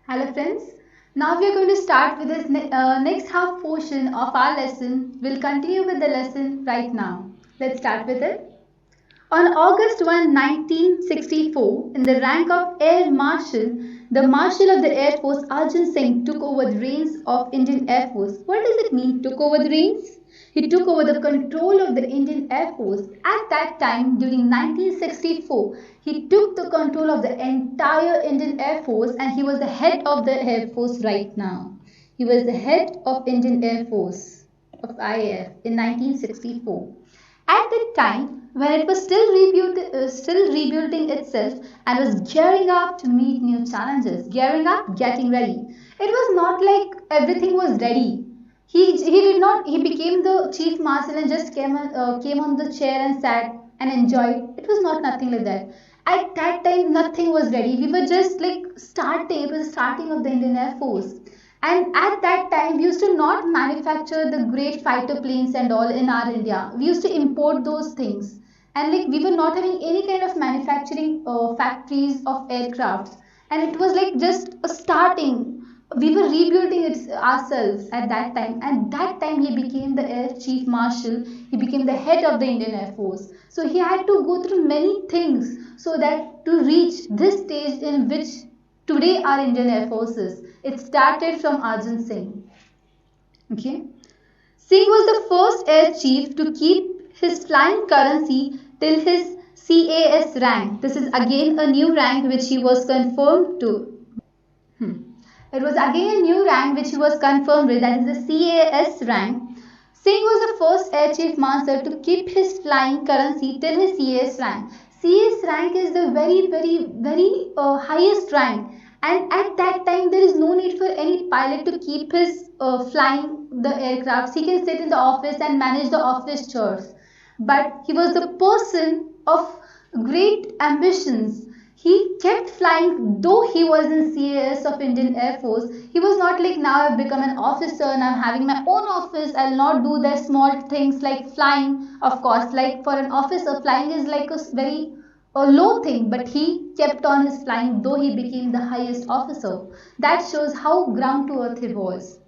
Hello friends. Now we are going to start with this next half portion of our lesson. We'll continue with the lesson right now. Let's start with it. On August 1, 1964, in the rank of Air Marshal, the Marshal of the Air Force Arjun Singh took over the reins of Indian Air Force. What does it mean, took over the reins? He took over the control of the Indian Air Force. At that time, during 1964, he took the control of the entire Indian Air Force and he was the head of the Air Force right now. He was the head of Indian Air Force of IAF in 1964. At that time, when it was still rebuilding itself and was gearing up to meet new challenges, gearing up, getting ready. It was not like everything was ready. He did not. He became the chief marshal and just came on the chair and sat and enjoyed. It was not nothing like that. At that time, nothing was ready. We were just like starting. It was the starting of the Indian Air Force. And at that time, we used to not manufacture the great fighter planes and all in our India. We used to import those things. And like we were not having any kind of manufacturing factories of aircrafts. And it was like just a starting. We were rebuilding it ourselves at that time. And that time he became the Air Chief Marshal. He became the head of the Indian Air Force. So he had to go through many things so that to reach this stage in which today our Indian Air Forces. It started from Arjun Singh. Okay. Singh was the first air chief to keep his flying currency till his CAS rank. This is again a new rank which he was confirmed to. It was again a new rank which he was confirmed with, that is the CAS rank. Singh was the first air chief master to keep his flying currency till his CAS rank. CAS rank is the very highest rank, and at that time there is no need for any pilot to keep his flying the aircrafts. He can sit in the office and manage the office chores, but he was the person of great ambitions. He kept flying though he was in CAS of Indian Air Force. He was not like, now I've become an officer and I'm having my own office, I'll not do the small things like flying. Of course, like for an officer, flying is like a low thing, but he kept on his flying though he became the highest officer. That shows how ground to earth he was.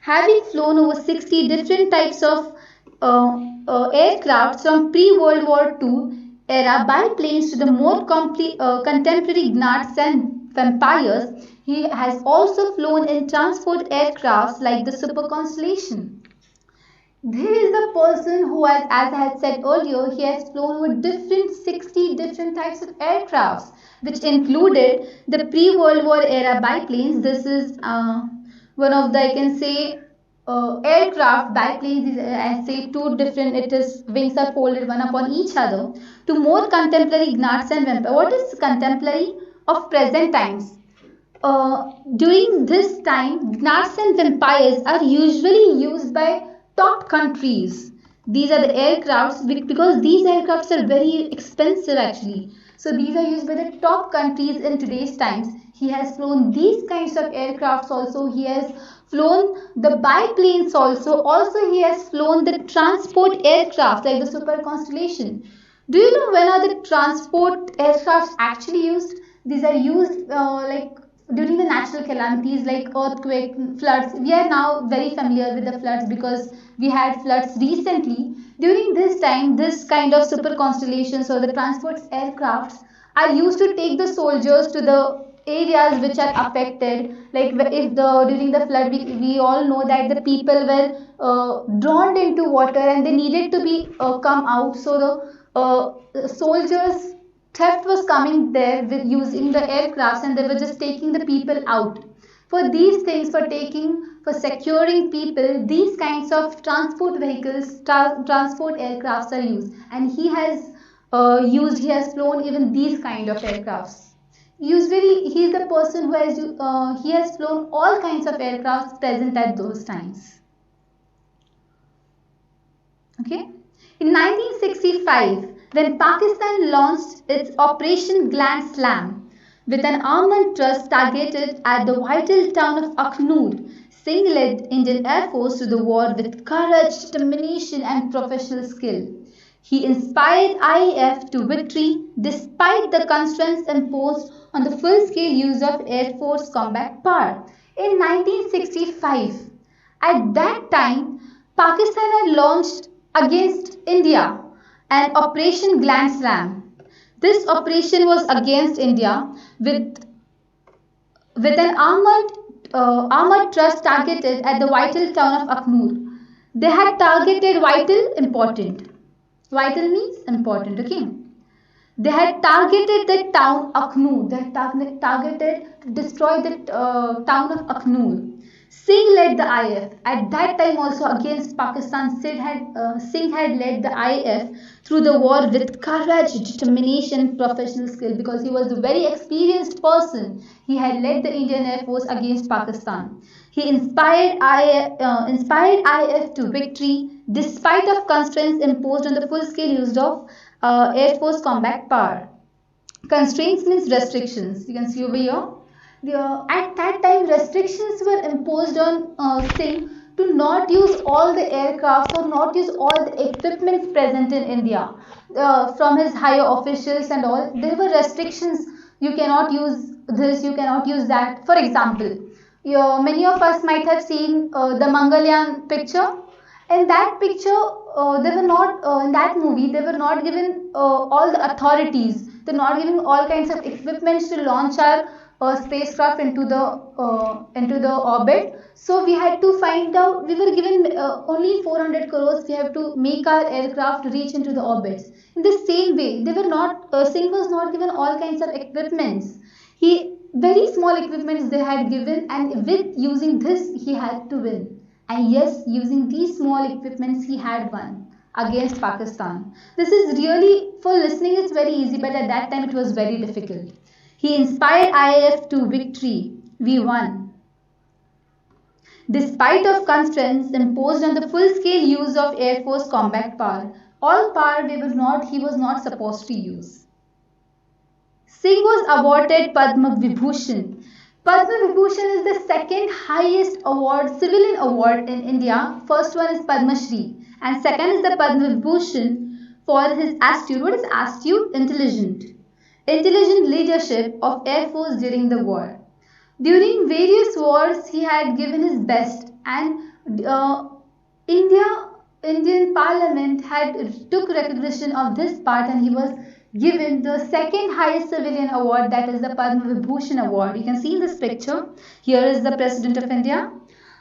Having flown over 60 different types of aircraft from pre-World War II era biplanes to the more contemporary Gnats and Vampires, he has also flown in transport aircrafts like the Super Constellation. There is the person who has, as I had said earlier, he has flown over 60 different types of aircrafts, which included the pre-World War era biplanes. This is one of the, I can say, aircraft biplanes. I say two different. It is wings are folded one upon each other. To more contemporary Gnats and Vampires. What is contemporary of present times? During this time, Gnats and Vampires are usually used by top countries. These are the aircrafts because these aircrafts are very expensive actually. So these are used by the top countries in today's times. He has flown these kinds of aircrafts also. He has flown the biplanes also. Also he has flown the transport aircraft like the Super Constellation. Do you know when are the transport aircrafts actually used? These are used like during the natural calamities like earthquake, floods. We are now very familiar with the floods because we had floods recently. During this time, this kind of super constellations or the transport aircrafts are used to take the soldiers to the areas which are affected. Like if the during the flood, we all know that the people were drowned into water and they needed to be come out. So the soldiers theft was coming there with using the aircrafts and they were just taking the people out. For these things, for securing people, these kinds of transport vehicles, transport aircrafts are used. And he has flown even these kind of aircrafts. Usually, he is the person he has flown all kinds of aircrafts present at those times. Okay. In 1965, when Pakistan launched its Operation Grand Slam with an armament thrust targeted at the vital town of Akhnur, Singh led Indian Air Force to the war with courage, determination and professional skill. He inspired IAF to victory despite the constraints imposed on the full-scale use of Air Force combat power. In 1965, at that time, Pakistan had launched against India an Operation Grand Slam. This operation was against India with an armored truss targeted at the vital town of Aknoor. They had targeted vital important. Vital means important, okay? They had targeted the town Aknoor. They had targeted to destroy the town of Aknoor. Singh led the IF. At that time also against Pakistan, Singh had led the IF through the war with courage, determination, professional skill because he was a very experienced person. He had led the Indian Air Force against Pakistan. He inspired IF to victory despite of constraints imposed on the full-scale use of Air Force combat power. Constraints means restrictions. You can see over here. At that time, restrictions were imposed on Singh to not use all the aircraft or not use all the equipments present in India. From his higher officials and all, there were restrictions. You cannot use this, you cannot use that. For example, many of us might have seen the Mangalyaan picture. In that picture, they were not in that movie. They were not given all the authorities. They're not giving all kinds of equipments to launch our spacecraft into the orbit. So we had to find out. We were given only 400 crores. We have to make our aircraft reach into the orbits. In the same way, they were not. Singh was not given all kinds of equipments. Very small equipments they had given, and with using this, he had to win. And yes, using these small equipments, he had won against Pakistan. This is really, for listening, it's very easy, but at that time it was very difficult. He inspired IAF to victory. We won. Despite of constraints imposed on the full-scale use of Air Force combat power, all power he was not supposed to use. Singh was awarded Padma Vibhushan. Padma Vibhushan is the second highest award, civilian award in India. First one is Padma Shri and second is the Padma Vibhushan for his astute. What is astute? Intelligent leadership of Air Force during the war. During various wars, he had given his best, and Indian Parliament had took recognition of this part, and he was given the second highest civilian award, that is the Padma Vibhushan award. You can see in this picture. Here is the President of India.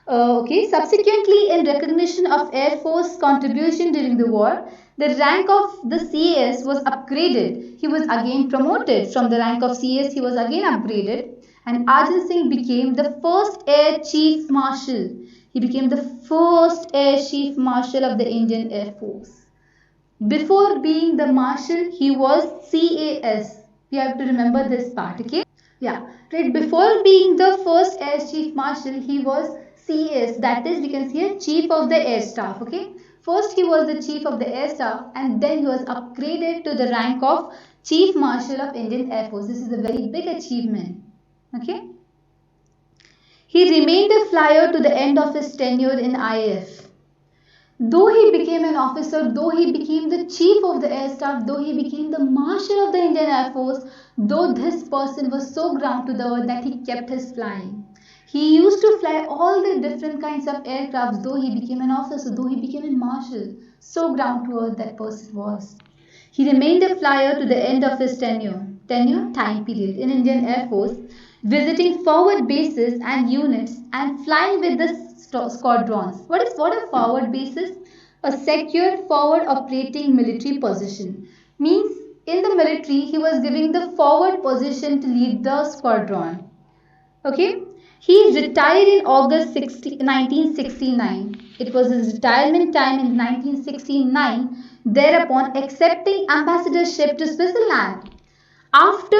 Subsequently, in recognition of Air Force contribution during the war, the rank of the CAS was upgraded. He was again promoted from the rank of CAS. He was again upgraded, and Arjun Singh became the first Air Chief Marshal. He became the first Air Chief Marshal of the Indian Air Force. Before being the Marshal, he was CAS. We have to remember this part, okay? Yeah, right. Before being the first Air Chief Marshal, he was CAS. That is, we can see a Chief of the Air Staff, okay? First, he was the Chief of the Air Staff, and then he was upgraded to the rank of Chief Marshal of Indian Air Force. This is a very big achievement, okay? He remained a flyer to the end of his tenure in IAF. Though he became an officer, though he became the Chief of the Air Staff, though he became the Marshal of the Indian Air Force, though this person was so ground to the earth that he kept his flying. He used to fly all the different kinds of aircrafts, though he became an officer, though he became a marshal. So ground to earth that person was. He remained a flyer to the end of his time period in Indian Air Force, visiting forward bases and units and flying with the squadrons. What are forward bases? A secure forward operating military position. Means in the military he was giving the forward position to lead the squadron. Okay. He retired in August 1969. It was his retirement time in 1969, thereupon accepting ambassadorship to Switzerland. After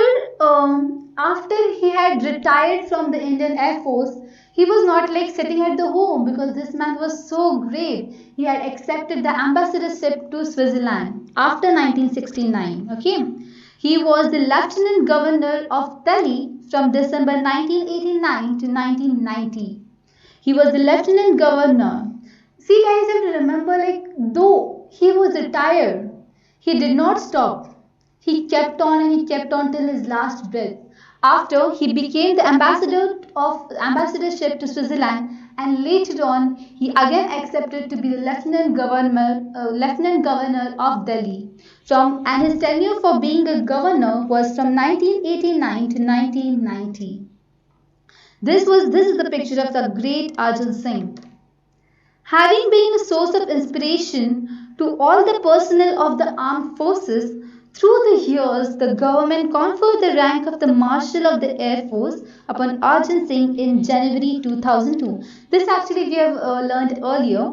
he had retired from the Indian Air Force, he was not like sitting at the home, because this man was so great. He had accepted the ambassadorship to Switzerland after 1969. Okay. He was the Lieutenant Governor of Delhi from December 1989 to 1990. He was the Lieutenant Governor. See guys, you have to remember, like, though he was retired, He did not stop. He kept on and he kept on till his last breath. After he became the ambassadorship to Switzerland, and later on he again accepted to be the lieutenant governor of Delhi. And his tenure for being a governor was from 1989 to 1990. This is the picture of the great Arjun Singh. Having been a source of inspiration to all the personnel of the armed forces, through the years the government conferred the rank of the Marshal of the Air Force upon Arjun Singh in January 2002. This actually we have learned earlier.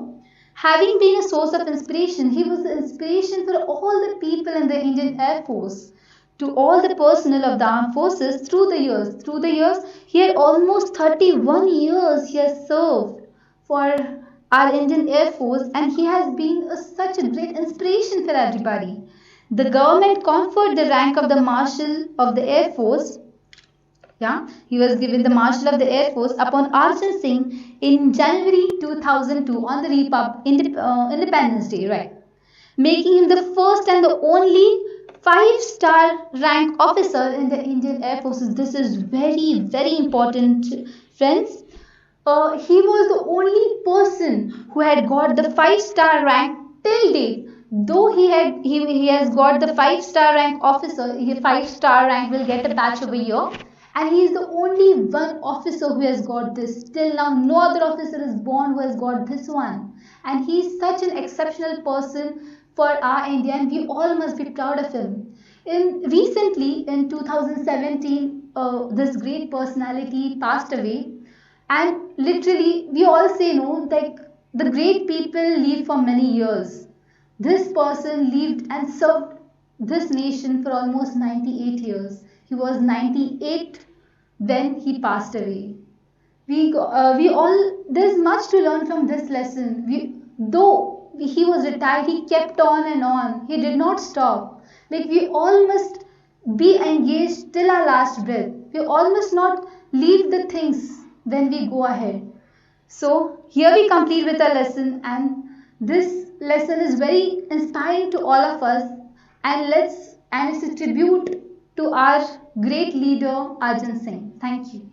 Having been a source of inspiration, he was the inspiration for all the people in the Indian Air Force, to all the personnel of the armed forces through the years. Through the years, he had almost 31 years he has served for our Indian Air Force, and he has been such a great inspiration for everybody. The government conferred the rank of the Marshal of the Air Force. Yeah, he was given the Marshal of the Air Force upon Arjun Singh in January 2002 on the Independence Day, right? Making him the first and the only 5-star rank officer in the Indian Air Forces. This is very, very important, friends. He was the only person who had got the 5-star rank till date. Though he has got the 5-star rank officer, 5-star rank will get a badge over here, and he is the only one officer who has got this. Till now, no other officer is born who has got this one, and he is such an exceptional person for our India, and we all must be proud of him. Recently, in 2017, this great personality passed away. And literally, we all say no, like the great people live for many years. This person lived and served this nation for almost 98 years. He was 98 when he passed away. We all, there's much to learn from this lesson. Though he was retired, he kept on and on. He did not stop. Like we all must be engaged till our last breath. We all must not leave the things when we go ahead. So here we complete with our lesson, and this lesson is very inspiring to all of us, and it's a tribute to our great leader Arjun Singh. Thank you.